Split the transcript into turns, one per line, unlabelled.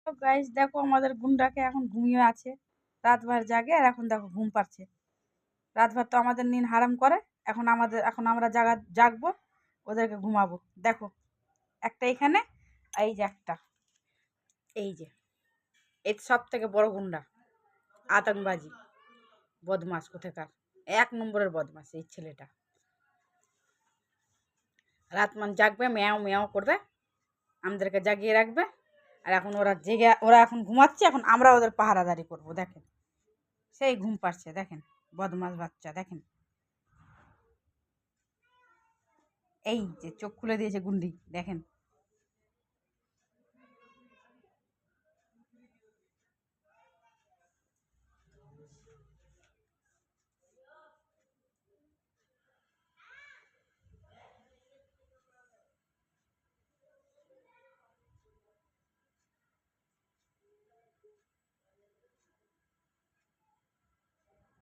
তো গাইস দেখো আমাদের গুন্ডাকে এখন ঘুমিয়ে আছে। রাতভর জাগে আর এখন দেখো ঘুম পাচ্ছে। রাতভর তো আমাদের নিন হারাম করে। এখন আমরা জাগবো, ওদেরকে ঘুমাবো। দেখো একটা এখানে, এই যে একটা, এই যে এই সব থেকে বড় গুন্ডা, আতঙ্কবাজি, বদমাস কোথাকার, 1 নম্বরের বদমাস এই ছেলেটা। রাতমান জাগবে, ম্যাও ম্যাও করবে, আমাদেরকে জাগিয়ে রাখবে। আর এখন ওরা এখন ঘুমাচ্ছে, এখন আমরা ওদের পাহারাদারি করবো। দেখেন সেই ঘুম পাচ্ছে, দেখেন বদমাস বাচ্চা, দেখেন এই যে চোখ খুলে দিয়েছে গুন্ডি, দেখেন।